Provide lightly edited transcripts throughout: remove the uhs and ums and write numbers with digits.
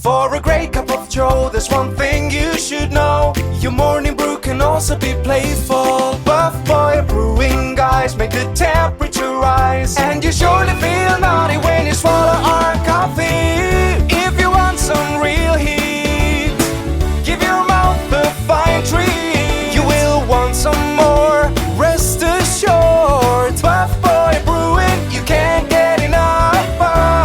For a great cup of joe, there's one thing you should know. Your morning brew can also be playful. Buff Boy Brewing guys make the temperature rise, and you surely feel naughty when you swallow our coffee. If you want some real heat, give your mouth a fine treat. You will want some more, rest assured. Buff Boy Brewing, you can't get enough of.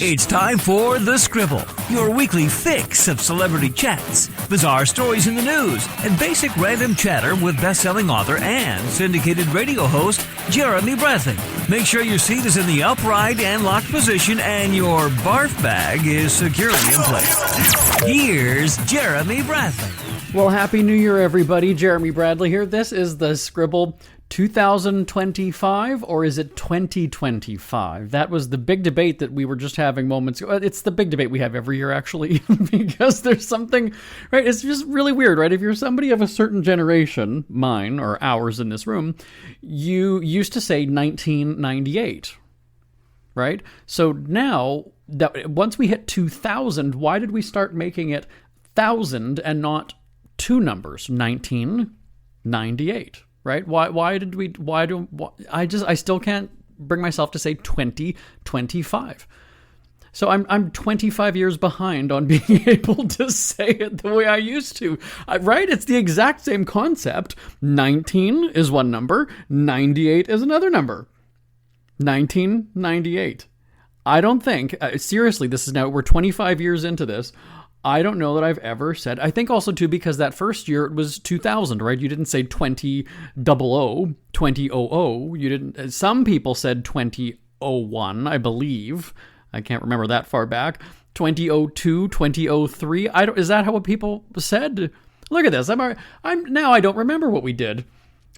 It's time for The Scribble, your weekly fix of celebrity chats, bizarre stories in the news, and basic random chatter with best-selling author and syndicated radio host Jeremy Bradley. Make sure your seat is in the upright and locked position and your barf bag is securely in place. Here's Jeremy Bradley. Well, Happy New Year, everybody. Jeremy Bradley here. This is The Scribble 2025, or is it 2025? That was the big debate that we were just having moments ago. It's the big debate we have every year, actually, because there's something, right? It's just really weird, right? If you're somebody of a certain generation, mine or ours in this room, you used to say 1998, right? So now, that once we hit 2000, why did we start making it 1000 and not two numbers, 1998? Right? I still can't bring myself to say 2025. So I'm 25 years behind on being able to say it the way I used to. Right? It's the exact same concept. 19 is one number, 98 is another number. 1998. I don't think, seriously, we're 25 years into this. I don't know that I've ever said, I think also too, because that first year it was 2000, right? You didn't say 2000, 2000. You didn't, some people said 2001, I believe. I can't remember that far back. 2002, 2003. Is that how people said? Look at this. Now I don't remember what we did.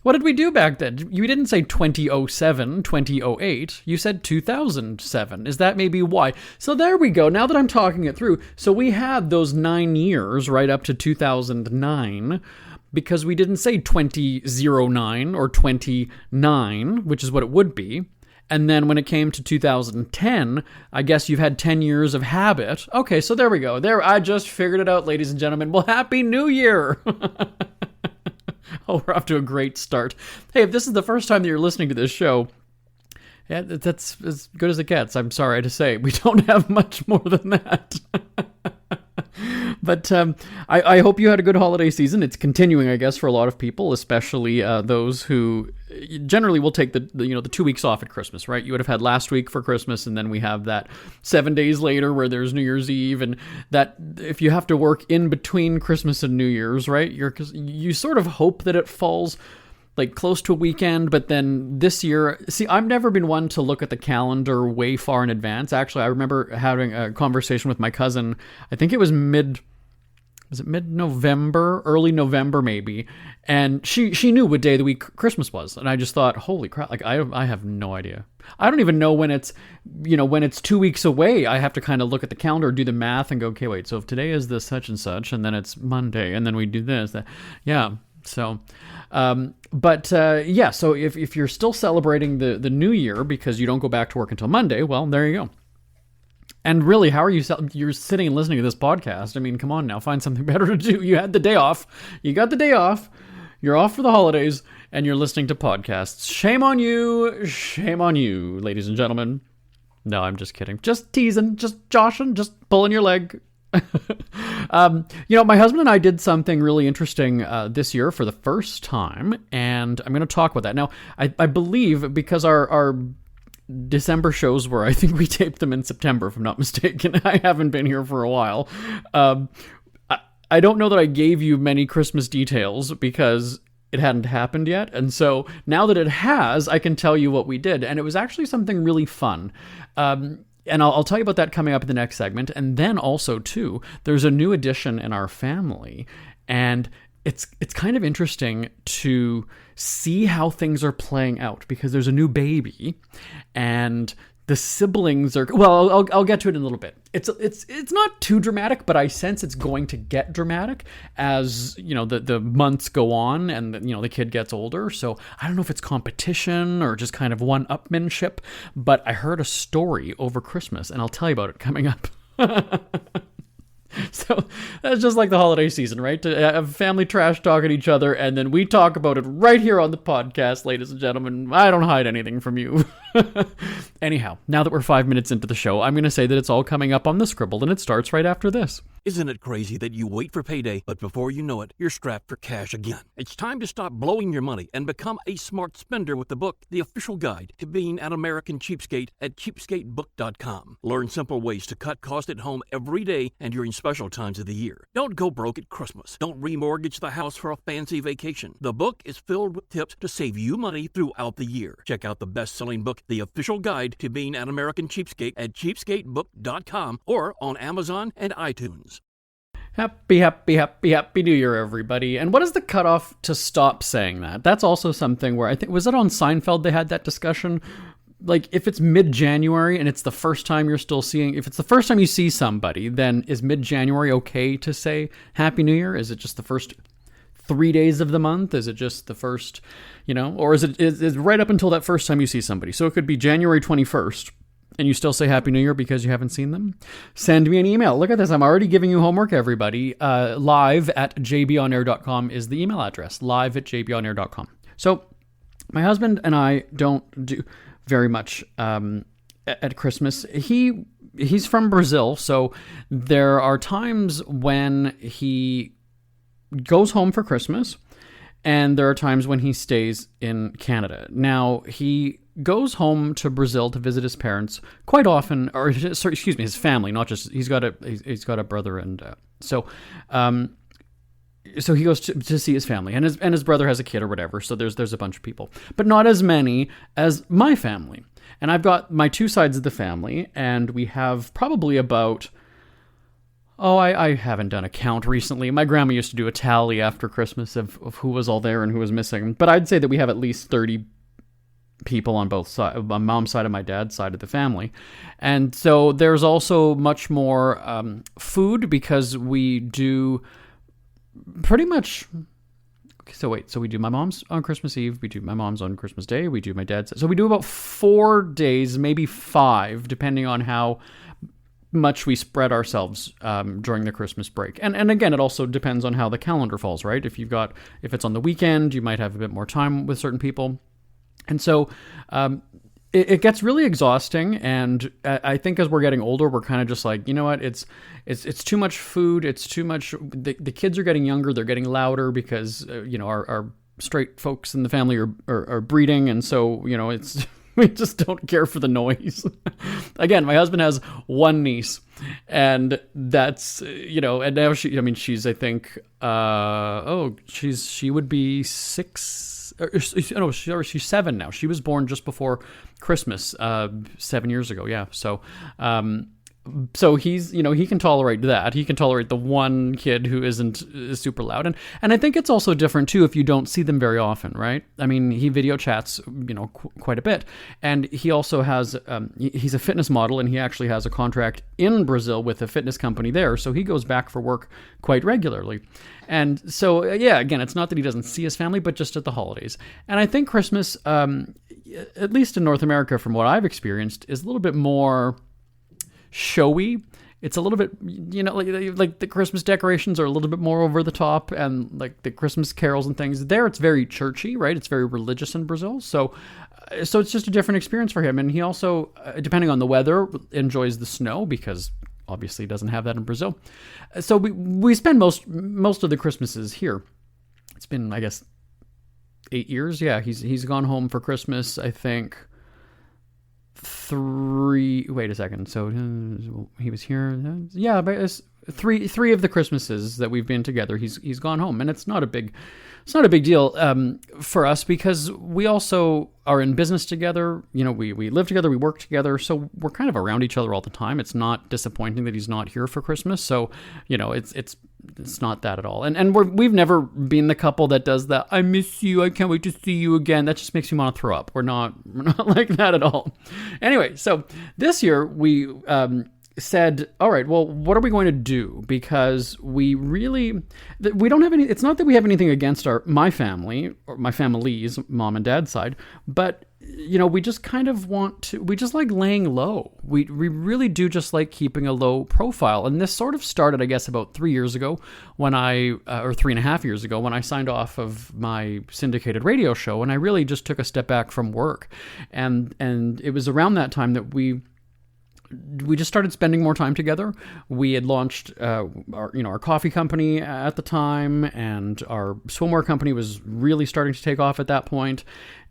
What did we do back then? You didn't say 2007, 2008. You said 2007. Is that maybe why? So there we go. Now that I'm talking it through. So we had those 9 years right up to 2009 because we didn't say 2009 or 29, which is what it would be. And then when it came to 2010, I guess you've had 10 years of habit. Okay, so there we go. I just figured it out, ladies and gentlemen. Well, Happy New Year! Oh, we're off to a great start. Hey, if this is the first time that you're listening to this show, yeah, that's as good as it gets. I'm sorry to say. We don't have much more than that. But I hope you had a good holiday season. It's continuing, I guess, for a lot of people, especially those who generally will take the 2 weeks off at Christmas, right? You would have had last week for Christmas, and then we have that 7 days later where there's New Year's Eve, and that if you have to work in between Christmas and New Year's, right? You sort of hope that it falls like close to a weekend, but then this year, see, I've never been one to look at the calendar way far in advance. Actually, I remember having a conversation with my cousin. I think it was mid-November, early November maybe, and she knew what day of the week Christmas was, and I just thought, holy crap, like I have no idea. I don't even know when it's 2 weeks away. I have to kind of look at the calendar, do the math, and go, okay, wait, so if today is this such and such, and then it's Monday, and then we do this, yeah. So, so if you're still celebrating the new year because you don't go back to work until Monday, well, there you go. And really, how are you? You're sitting and listening to this podcast. I mean, come on now, find something better to do. You had the day off. You got the day off. You're off for the holidays, and you're listening to podcasts. Shame on you. Shame on you, ladies and gentlemen. No, I'm just kidding. Just teasing. Just joshing. Just pulling your leg. My husband and I did something really interesting this year for the first time, and I'm going to talk about that. Now, I believe because our December shows were, I think we taped them in September, if I'm not mistaken. I haven't been here for a while. I don't know that I gave you many Christmas details because it hadn't happened yet. And so now that it has, I can tell you what we did. And it was actually something really fun. And I'll tell you about that coming up in the next segment. And then also, too, there's a new addition in our family. And it's kind of interesting to see how things are playing out, because there's a new baby and the siblings are, well, I'll get to it in a little bit. It's not too dramatic, but I sense it's going to get dramatic as, the months go on and, the kid gets older. So I don't know if it's competition or just kind of one-upmanship, but I heard a story over Christmas, and I'll tell you about it coming up. So that's just like the holiday season, right? To have family trash talking each other, and then we talk about it right here on the podcast, ladies and gentlemen. I don't hide anything from you. Anyhow, now that we're 5 minutes into the show, I'm going to say that it's all coming up on the Scribble, and it starts right after this. Isn't it crazy that you wait for payday, but before you know it, you're strapped for cash again? It's time to stop blowing your money and become a smart spender with the book, The Official Guide to Being an American Cheapskate, at cheapskatebook.com. Learn simple ways to cut costs at home every day and during special times of the year. Don't go broke at Christmas. Don't remortgage the house for a fancy vacation. The book is filled with tips to save you money throughout the year. Check out the best-selling book, The Official Guide to Being an American Cheapskate, at cheapskatebook.com or on Amazon and iTunes. Happy New Year, everybody. And what is the cutoff to stop saying that? That's also something where I think, was it on Seinfeld they had that discussion? Like, if it's mid-January and it's the first time you're still seeing, if it's the first time you see somebody, then is mid-January okay to say Happy New Year? Is it just the first 3 days of the month? Is it just the first, or is it right up until that first time you see somebody? So it could be January 21st. And you still say Happy New Year because you haven't seen them? Send me an email. Look at this. I'm already giving you homework, everybody. live@jbonair.com is the email address. live@jbonair.com. So my husband and I don't do very much at Christmas. He's from Brazil, so there are times when he goes home for Christmas, and there are times when he stays in Canada. Now, he goes home to Brazil to visit his parents quite often, or his family, not just, he's got a brother, and so he goes to see his family, and his brother has a kid or whatever, so there's a bunch of people, but not as many as my family. And I've got my two sides of the family, and we have probably about, I haven't done a count recently. My grandma used to do a tally after Christmas of who was all there and who was missing, but I'd say that we have at least 30 people on both sides, my mom's side and my dad's side of the family. And so there's also much more food, because we do pretty much, so we do my mom's on Christmas Eve, we do my mom's on Christmas Day, we do my dad's, so we do about 4 days, maybe 5, depending on how much we spread ourselves during the Christmas break. And again, it also depends on how the calendar falls, right? If it's on the weekend, you might have a bit more time with certain people. And so it gets really exhausting, and I think as we're getting older, we're kind of just like, you know what, it's too much food, it's too much, the kids are getting younger, they're getting louder because, our straight folks in the family are breeding, and so, it's we just don't care for the noise. Again, my husband has one niece, and that's, and now she's, I think, she would be 6, she's 7 now. She was born just before Christmas, 7 years ago. Yeah. So he's, he can tolerate that. He can tolerate the one kid who isn't super loud. And I think it's also different too if you don't see them very often, right? I mean, he video chats, quite a bit. And he also has, he's a fitness model, and he actually has a contract in Brazil with a fitness company there. So he goes back for work quite regularly. And so, yeah, again, it's not that he doesn't see his family, but just at the holidays. And I think Christmas, at least in North America, from what I've experienced, is a little bit more showy. It's a little bit, like the Christmas decorations are a little bit more over the top, and like the Christmas carols and things. There, it's very churchy, right? It's very religious in Brazil. So it's just a different experience for him. And he also, depending on the weather, enjoys the snow, because obviously he doesn't have that in Brazil. So we spend most of the Christmases here. It's been, I guess, 8 years. Yeah, he's gone home for Christmas, I think. 3. Wait a second. So he was here. Yeah, but three of the Christmases that we've been together, he's gone home, and it's not a big It's not a big deal for us because we also are in business together. You know, we live together, we work together, so we're kind of around each other all the time. It's not disappointing that he's not here for Christmas. So, you know, it's not that at all. And we've never been the couple that does that. I miss you. I can't wait to see you again. That just makes me want to throw up. We're not like that at all. Anyway, so this year we said, all right, well, what are we going to do? Because we don't have any, it's not that we have anything against my family or my family's mom and dad's side, but you know, we just kind of we just like laying low. We really do just like keeping a low profile. And this sort of started, I guess, about 3 years ago when or 3.5 years ago when I signed off of my syndicated radio show. And I really just took a step back from work. And it was around that time that we just started spending more time together. We had launched our coffee company at the time, and our swimwear company was really starting to take off at that point.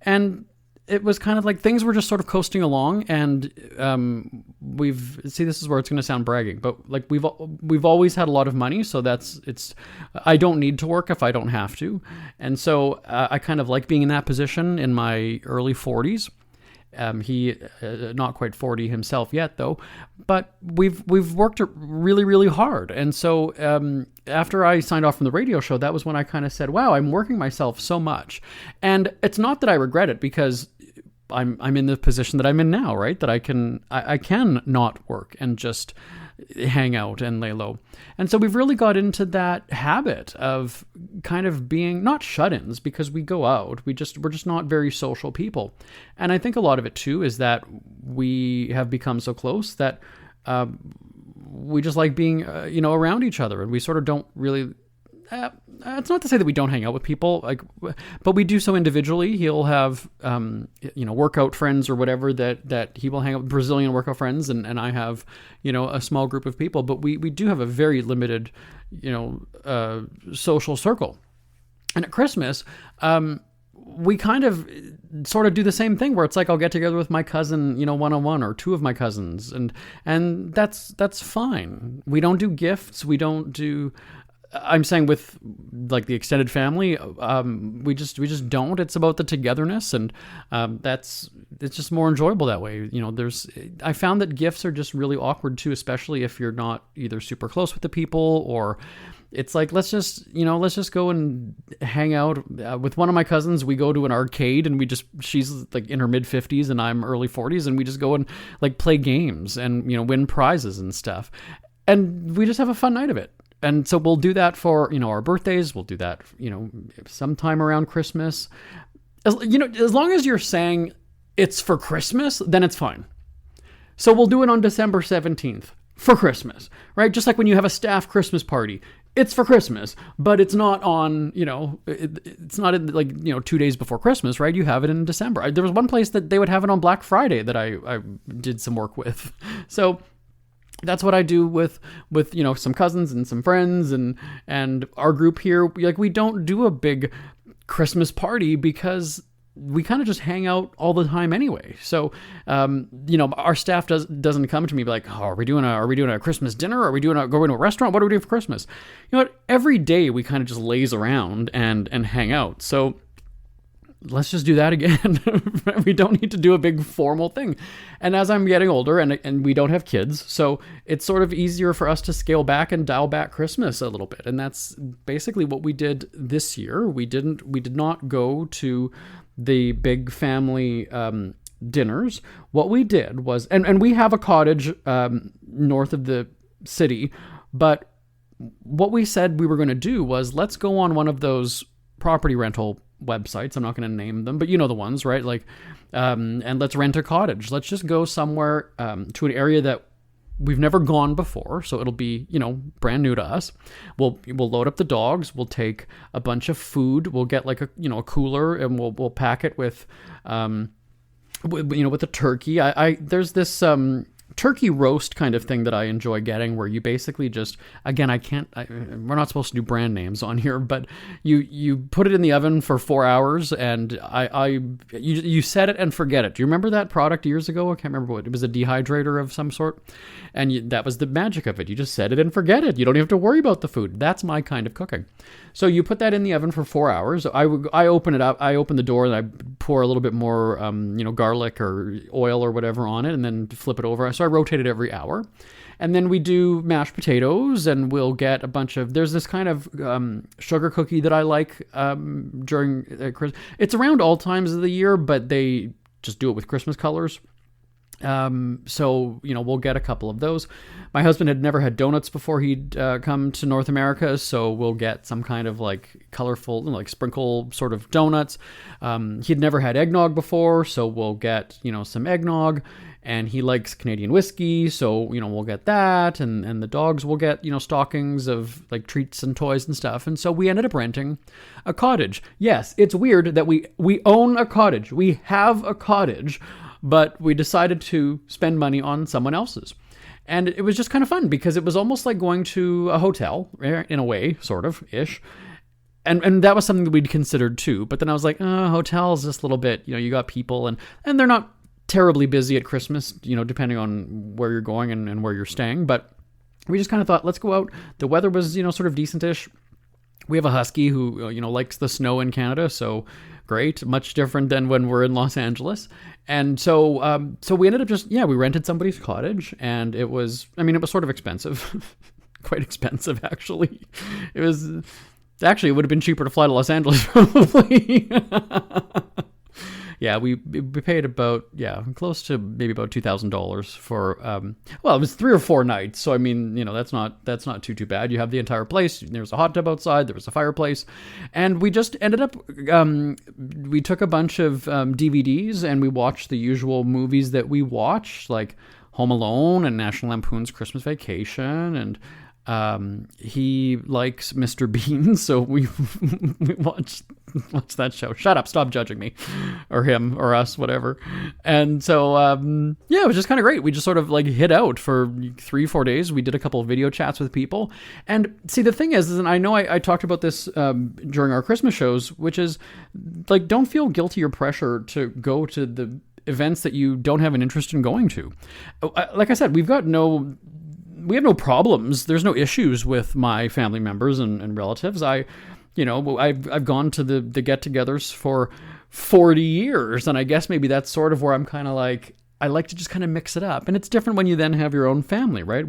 And it was kind of like things were just sort of coasting along, and this is where it's going to sound bragging, but like we've always had a lot of money, so I don't need to work if I don't have to. And so I kind of like being in that position in my early 40s. He not quite 40 himself yet, though, but we've worked really, really hard. And so after I signed off from the radio show, that was when I kind of said, wow, I'm working myself so much. And it's not that I regret it, because I'm in the position that I'm in now, right? That I can not work and just hang out and lay low. And so we've really got into that habit of kind of being not shut-ins, because we go out. We're just not very social people. And I think a lot of it too is that we have become so close that we just like being around each other, and we sort of don't really it's not to say that we don't hang out with people, but we do so individually. He'll have, workout friends or whatever that he will hang out with, Brazilian workout friends, and I have, a small group of people. But we do have a very limited, social circle. And at Christmas, we kind of sort of do the same thing, where it's like I'll get together with my cousin, one-on-one, or two of my cousins, and that's fine. We don't do gifts. We don't do. I'm saying with like the extended family, we just don't. It's about the togetherness, and it's just more enjoyable that way. I found that gifts are just really awkward too, especially if you're not either super close with the people, or it's like let's just go and hang out. With one of my cousins, we go to an arcade, and she's like in her mid 50s and I'm early 40s, and we just go and like play games and win prizes and stuff, and we just have a fun night of it. And so we'll do that for, our birthdays. We'll do that, sometime around Christmas. As long as you're saying it's for Christmas, then it's fine. So we'll do it on December 17th for Christmas, right? Just like when you have a staff Christmas party, it's for Christmas, but it's not on, it's not in 2 days before Christmas, right? You have it in December. There was one place that they would have it on Black Friday that I did some work with. So that's what I do with some cousins and some friends and our group here. We don't do a big Christmas party because we kind of just hang out all the time anyway. So, our staff doesn't come to me like, oh, are we doing a Christmas dinner? Are we going to a restaurant? What are we doing for Christmas? You know what? Every day we kind of just laze around and hang out. So let's just do that again. We don't need to do a big formal thing. And as I'm getting older and we don't have kids, so it's sort of easier for us to scale back and dial back Christmas a little bit. And that's basically what we did this year. We did not go to the big family dinners. What we did was, and we have a cottage north of the city, but what we said we were going to do was, let's go on one of those property rental websites. I'm not going to name them, but you know the ones, right? And let's rent a cottage. Let's just go somewhere to an area that we've never gone before, so it'll be brand new to us. We'll load up the dogs. We'll take a bunch of food. We'll get like a cooler, and we'll pack it with with the turkey. There's this turkey roast kind of thing that I enjoy getting, where you basically just, again, we're not supposed to do brand names on here, but you put it in the oven for 4 hours, and you set it and forget it. Do you remember that product years ago? I can't remember what it was, a dehydrator of some sort, and that was the magic of it. You just set it and forget it. You don't even have to worry about the food. That's my kind of cooking. So you put that in the oven for 4 hours. I open it up. I open the door and I pour a little bit more, garlic or oil or whatever on it, and then flip it over. So I rotate it every hour. And then we do mashed potatoes, and we'll get a bunch of, there's this kind of sugar cookie that I like during Christmas. It's around all times of the year, but they just do it with Christmas colors. So, we'll get a couple of those. My husband had never had donuts before he'd come to North America, so we'll get some kind of like colorful, like sprinkle sort of donuts. He'd never had eggnog before, so we'll get, some eggnog. And he likes Canadian whiskey, so, we'll get that. And the dogs will get, stockings of like treats and toys and stuff. And so we ended up renting a cottage. Yes, it's weird that we own a cottage. We have a cottage, but we decided to spend money on someone else's. And it was just kind of fun because it was almost like going to a hotel, in a way, sort of, ish. And that was something that we'd considered too. But then I was like, hotels, just a little bit, you got people, and they're not terribly busy at Christmas, depending on where you're going and where you're staying. But we just kind of thought, let's go out. The weather was, sort of decentish. We have a husky who, likes the snow in Canada, so great, much different than when we're in Los Angeles. And so we ended up we rented somebody's cottage, and it was sort of expensive, quite expensive, actually. It would have been cheaper to fly to Los Angeles, probably. Yeah, we paid about, close to maybe about $2,000 for, it was 3 or 4 nights. So, that's not too bad. You have the entire place. There's a hot tub outside. There was a fireplace. And we just ended up, we took a bunch of DVDs and we watched the usual movies that we watch, like Home Alone and National Lampoon's Christmas Vacation, and he likes Mr. Bean, so we watched that show. Shut up, stop judging me, or him, or us, whatever. And so, it was just kind of great. We just sort of like hid out for 3-4 days. We did a couple of video chats with people. And see, the thing is, and I know I talked about this during our Christmas shows, which is like, don't feel guilty or pressure to go to the events that you don't have an interest in going to. Like I said, we have no problems. There's no issues with my family members and relatives. I've gone to the get-togethers for 40 years, and I guess maybe that's sort of where I'm kind of like, I like to just kind of mix it up. And it's different when you then have your own family, right?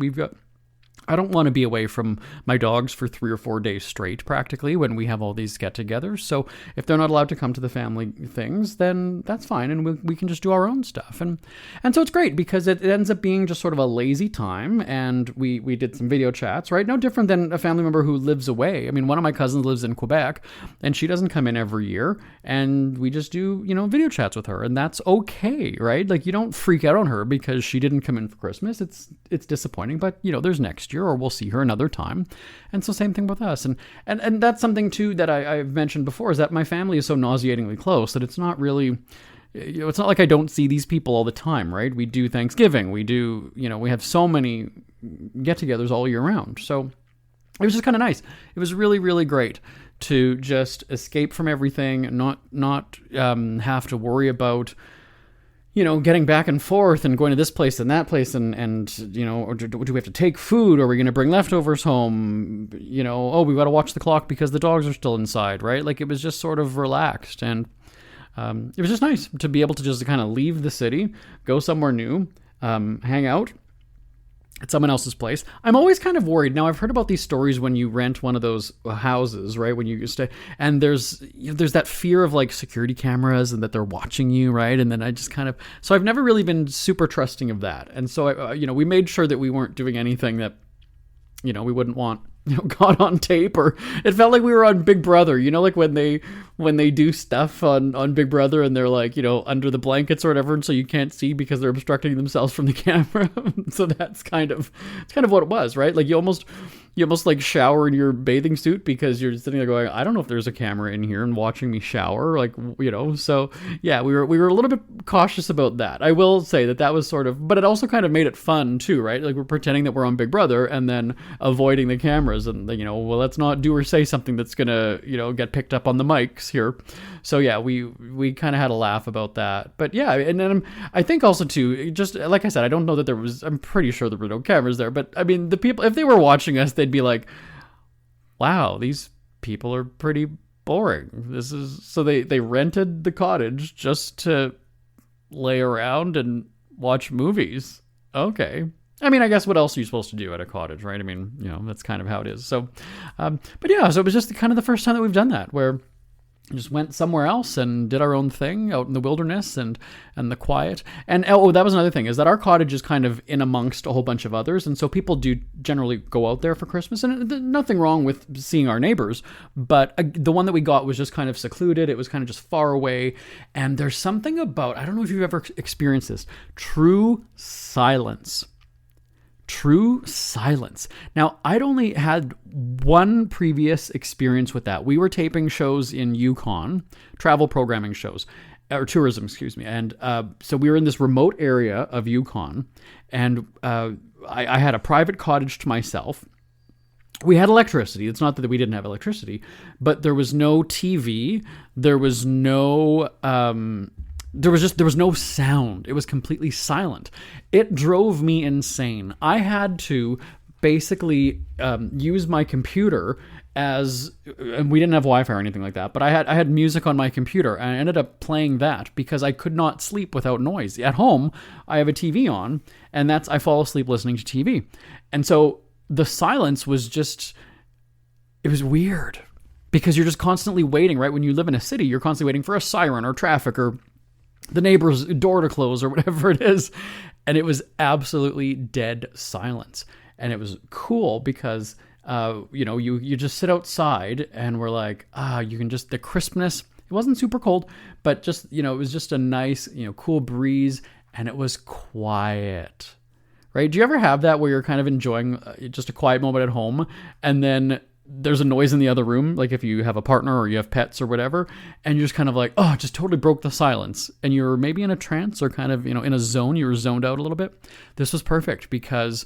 I don't want to be away from my dogs for 3 or 4 days straight, practically, when we have all these get-togethers. So if they're not allowed to come to the family things, then that's fine, and we can just do our own stuff. And so it's great because it ends up being just sort of a lazy time, and we did some video chats, right? No different than a family member who lives away. One of my cousins lives in Quebec, and she doesn't come in every year, and we just do, video chats with her, and that's okay, right? Like, you don't freak out on her because she didn't come in for Christmas. It's disappointing, but, there's next year, or we'll see her another time. And so same thing with us. And that's something too that I've mentioned before, is that my family is so nauseatingly close that it's not really, it's not like I don't see these people all the time, right? We do Thanksgiving. We do, we have so many get-togethers all year round. So it was just kind of nice. It was really, really great to just escape from everything, not have to worry about, getting back and forth and going to this place and that place and or do we have to take food, or are we going to bring leftovers home? We got to watch the clock because the dogs are still inside, right? Like, it was just sort of relaxed, and it was just nice to be able to just kind of leave the city, go somewhere new, hang out at someone else's place. I'm always kind of worried. Now, I've heard about these stories when you rent one of those houses, right? When you stay, and there's that fear of like security cameras and that they're watching you, right? And then I just kind of, so I've never really been super trusting of that. And so, we made sure that we weren't doing anything that, we wouldn't want, caught on tape, or it felt like we were on Big Brother, like when they when they do stuff on Big Brother and they're like, under the blankets or whatever, and so you can't see because they're obstructing themselves from the camera. So it's kind of what it was, right? Like you almost like shower in your bathing suit because you're sitting there going, I don't know if there's a camera in here and watching me shower, like, so yeah, we were a little bit cautious about that. I will say that was sort of, but it also kind of made it fun too, right? Like we're pretending that we're on Big Brother and then avoiding the cameras and, well, let's not do or say something that's gonna, get picked up on the mics here. So yeah, we kind of had a laugh about that. But yeah, and then I think also too, just like I said, I don't know that I'm pretty sure there were no cameras there, but I mean, the people, if they were watching us, they'd be like, wow, these people are pretty boring. So they rented the cottage just to lay around and watch movies. Okay. I mean, I guess what else are you supposed to do at a cottage, right? I mean, that's kind of how it is. So, but yeah, so it was just kind of the first time that we've done that, where we just went somewhere else and did our own thing out in the wilderness and the quiet. And that was another thing, is that our cottage is kind of in amongst a whole bunch of others. And so people do generally go out there for Christmas, and nothing wrong with seeing our neighbors. But the one that we got was just kind of secluded. It was kind of just far away. And there's something about, I don't know if you've ever experienced this, true silence. True silence. Now, I'd only had one previous experience with that. We were taping shows in Yukon, travel programming shows, or tourism, excuse me. And so we were in this remote area of Yukon, and I had a private cottage to myself. We had electricity. It's not that we didn't have electricity, but there was no TV. There was no... There was no sound. It was completely silent. It drove me insane. I had to basically use my computer and we didn't have Wi-Fi or anything like that, but I had music on my computer, and I ended up playing that because I could not sleep without noise. At home, I have a TV on, and I fall asleep listening to TV. And so the silence was it was weird because you're just constantly waiting, right? When you live in a city, you're constantly waiting for a siren or traffic or the neighbor's door to close or whatever it is. And it was absolutely dead silence. And it was cool because, you just sit outside and we're like, you can just, the crispness, it wasn't super cold, but just, it was just a nice, cool breeze, and it was quiet, right? Do you ever have that where you're kind of enjoying just a quiet moment at home, and then there's a noise in the other room, like if you have a partner or you have pets or whatever, and you're just kind of like, it just totally broke the silence, and you're maybe in a trance or kind of, in a zone, you were zoned out a little bit. This was perfect because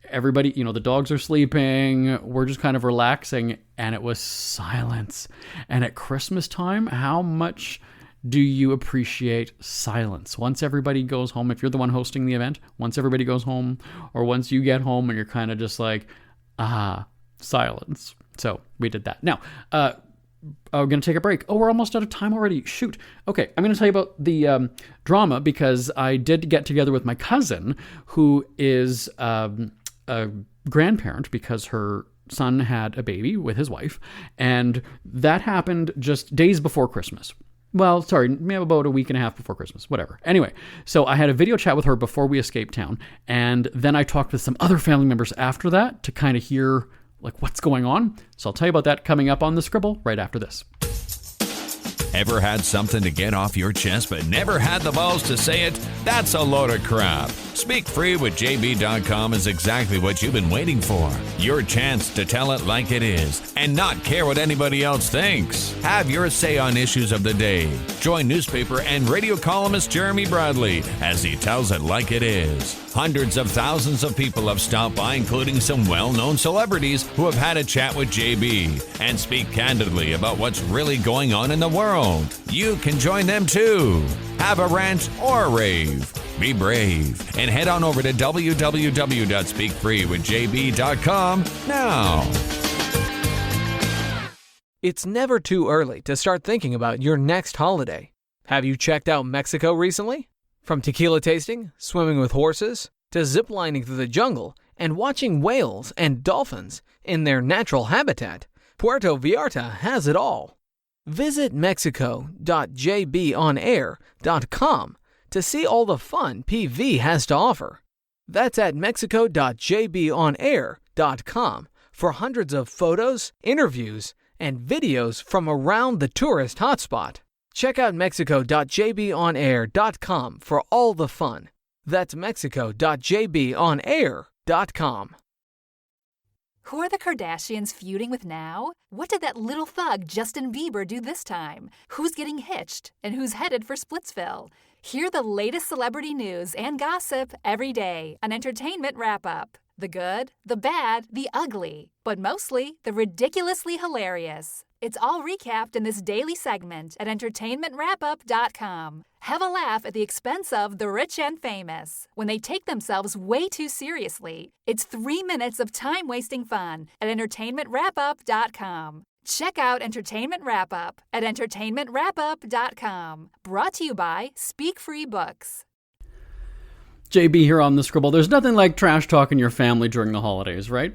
everybody, the dogs are sleeping, we're just kind of relaxing, and it was silence. And at Christmas time, how much do you appreciate silence? Once everybody goes home, if you're the one hosting the event, once everybody goes home, or once you get home and you're kind of just like, silence. So we did that. Now, we're going to take a break. We're almost out of time already. Shoot. Okay, I'm going to tell you about the drama because I did get together with my cousin, who is a grandparent because her son had a baby with his wife, and that happened just days before Christmas. Well, sorry, maybe about a week and a half before Christmas, whatever. Anyway, so I had a video chat with her before we escaped town, and then I talked with some other family members after that to kind of hear what's going on. So I'll tell you about that coming up on the Scribble right after this. Ever had something to get off your chest but never had the balls to say it? That's a load of crap. Speak Free with JB.com is exactly what you've been waiting for. Your chance to tell it like it is and not care what anybody else thinks. Have your say on issues of the day. Join newspaper and radio columnist Jeremy Bradley as he tells it like it is. Hundreds of thousands of people have stopped by, including some well-known celebrities who have had a chat with JB and speak candidly about what's really going on in the world. You can join them too. Have a rant or a rave. Be brave and head on over to www.speakfreewithjb.com now. It's never too early to start thinking about your next holiday. Have you checked out Mexico recently? From tequila tasting, swimming with horses, to ziplining through the jungle and watching whales and dolphins in their natural habitat, Puerto Vallarta has it all. Visit mexico.jbonair.com to see all the fun PV has to offer. That's at mexico.jbonair.com for hundreds of photos, interviews, and videos from around the tourist hotspot. Check out mexico.jbonair.com for all the fun. That's mexico.jbonair.com. Who are the Kardashians feuding with now? What did that little thug Justin Bieber do this time? Who's getting hitched? And who's headed for Splitsville? Hear the latest celebrity news and gossip every day on Entertainment Wrap-Up. The good, the bad, the ugly, but mostly the ridiculously hilarious. It's all recapped in this daily segment at entertainmentwrapup.com. Have a laugh at the expense of the rich and famous when they take themselves way too seriously. It's 3 minutes of time-wasting fun at entertainmentwrapup.com. Check out Entertainment Wrap-Up at entertainmentwrapup.com. Brought to you by Speak Free Books. JB here on the Scribble. There's nothing like trash talking your family during the holidays, right?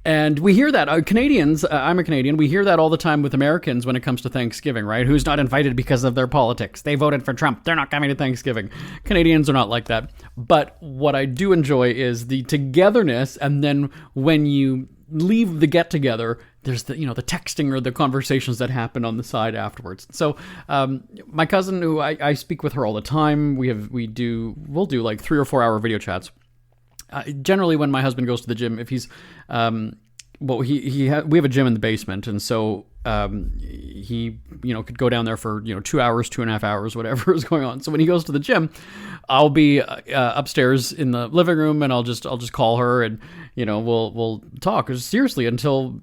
And we hear that. Canadians, I'm a Canadian, we hear that all the time with Americans when it comes to Thanksgiving, right? Who's not invited because of their politics. They voted for Trump. They're not coming to Thanksgiving. Canadians are not like that. But what I do enjoy is the togetherness, and then when you leave the get-together, there's the texting or the conversations that happen on the side afterwards. So my cousin, who I speak with her all the time, we'll do like 3 or 4 hour video chats. Generally, when my husband goes to the gym, if he's, we have a gym in the basement, and so he could go down there for 2 hours, 2.5 hours, whatever is going on. So when he goes to the gym, I'll be upstairs in the living room, and I'll just call her, and we'll talk seriously until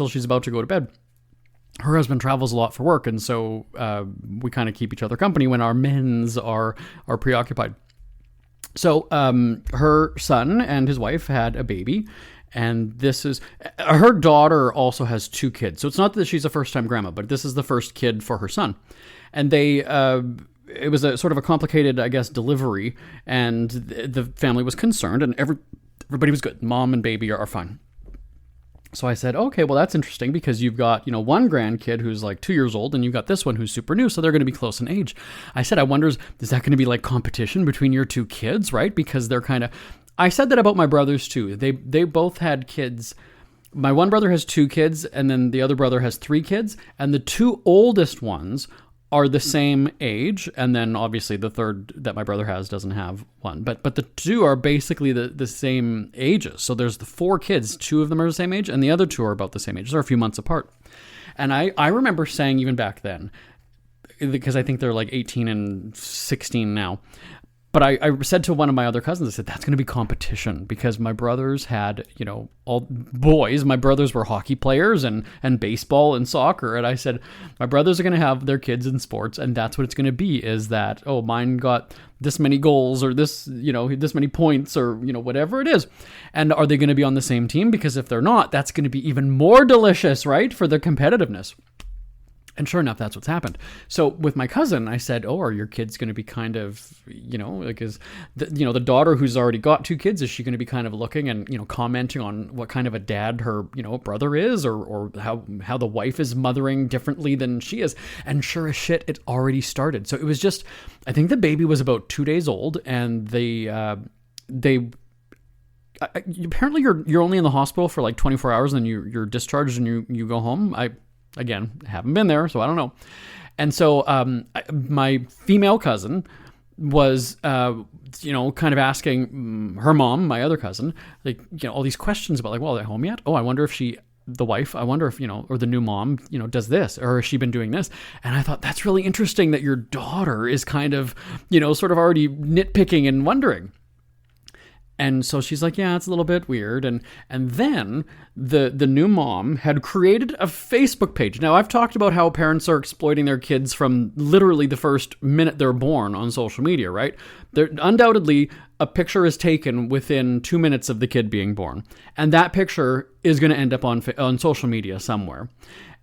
she's about to go to bed. Her husband travels a lot for work, and so we kind of keep each other company when our men's are preoccupied. So her son and his wife had a baby, and this is her daughter also has 2 kids. So it's not that she's a first-time grandma, but this is the first kid for her son. And they it was a sort of a complicated, I guess, delivery, and the family was concerned, and everybody was good. Mom and baby are fine. So I said, okay, well, that's interesting because you've got, one grandkid who's like 2 years old and you've got this one who's super new. So they're going to be close in age. I said, I wonder, is that going to be like competition between your 2 kids, right? Because they're kind of, I said that about my brothers too. They both had kids. My one brother has 2 kids and then the other brother has 3 kids. And the 2 oldest ones are the same age, and then obviously the third that my brother has doesn't have one. But the 2 are basically the same ages. So there's the 4 kids, 2 of them are the same age, and the other 2 are about the same age. They're a few months apart. And I remember saying even back then, because I think they're like 18 and 16 now, but I said to one of my other cousins, I said, that's going to be competition because my brothers had, all boys. My brothers were hockey players and baseball and soccer. And I said, my brothers are going to have their kids in sports. And that's what it's going to be is that, oh, mine got this many goals or this, this many points or, whatever it is. And are they going to be on the same team? Because if they're not, that's going to be even more delicious, right? For the competitiveness. And sure enough, that's what's happened. So with my cousin, I said, oh, are your kids going to be kind of, is the daughter who's already got 2 kids, is she going to be kind of looking and, commenting on what kind of a dad her, brother is or how the wife is mothering differently than she is? And sure as shit, it already started. So it was just, I think the baby was about 2 days old and they apparently you're only in the hospital for like 24 hours and then you're discharged and you go home. Again, haven't been there, so I don't know. And so my female cousin was, kind of asking her mom, my other cousin, like, all these questions about like, well, are they home yet? Oh, I wonder if the wife, I wonder if, or the new mom, does this, or has she been doing this? And I thought, that's really interesting that your daughter is kind of, sort of already nitpicking and wondering. And so she's like, yeah, it's a little bit weird. And then the new mom had created a Facebook page. Now, I've talked about how parents are exploiting their kids from literally the first minute they're born on social media, right? Undoubtedly, a picture is taken within 2 minutes of the kid being born. And that picture is going to end up on social media somewhere.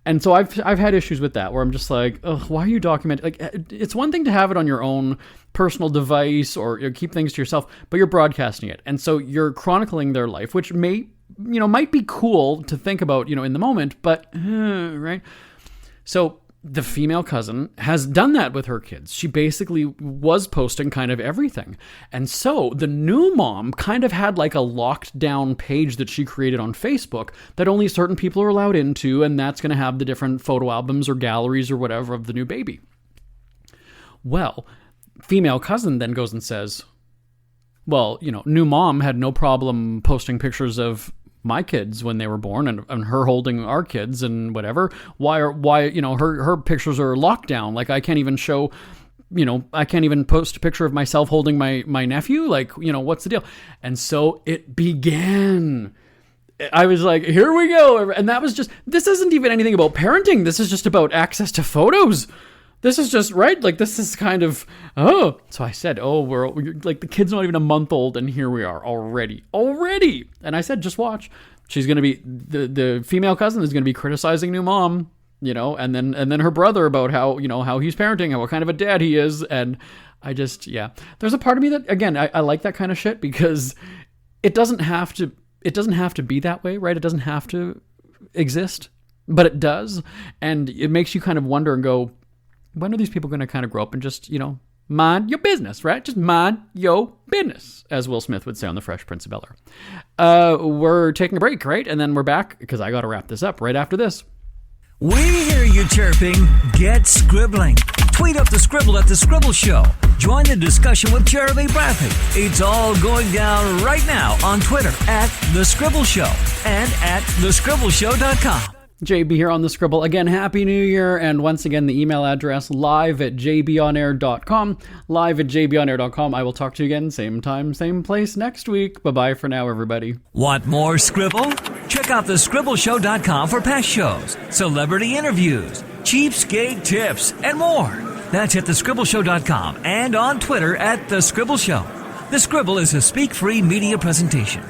And so I've had issues with that where I'm just like, ugh, why are you documenting? Like, it's one thing to have it on your own personal device or keep things to yourself, but you're broadcasting it. And so you're chronicling their life, which might be cool to think about, in the moment, but, right? So the female cousin has done that with her kids. She basically was posting kind of everything. And so the new mom kind of had like a locked down page that she created on Facebook that only certain people are allowed into, and that's going to have the different photo albums or galleries or whatever of the new baby. Well, female cousin then goes and says, well, new mom had no problem posting pictures of my kids when they were born and her holding our kids and whatever. Why her pictures are locked down? Like I can't even show, I can't even post a picture of myself holding my nephew. Like, what's the deal? And so it began. I was like, here we go. And that was just, this isn't even anything about parenting. This is just about access to photos. This is just right. Like, this is kind of, So I said, we're like, the kid's not even a month old, and here we are already. And I said, just watch. She's going to be, the female cousin is going to be criticizing new mom, and then her brother about how, how he's parenting and what kind of a dad he is. And I just, there's a part of me that, again, I like that kind of shit because it doesn't have to be that way, right? It doesn't have to exist, but it does. And it makes you kind of wonder and go, when are these people going to kind of grow up and just, mind your business, right? Just mind your business, as Will Smith would say on The Fresh Prince of Bel-Air. We're taking a break, right? And then we're back because I got to wrap this up right after this. We hear you chirping. Get scribbling. Tweet up the Scribble at The Scribble Show. Join the discussion with Jeremy Bradley. It's all going down right now on Twitter at The Scribble Show and at thescribbleshow.com. JB here on The Scribble. Again, Happy New Year. And once again, the email address live@jbonair.com. Live@jbonair.com. I will talk to you again, same time, same place next week. Bye-bye for now, everybody. Want more Scribble? Check out thescribbleshow.com for past shows, celebrity interviews, cheapskate tips, and more. That's at thescribbleshow.com and on Twitter at The Scribble Show. The Scribble is a speak-free media presentation.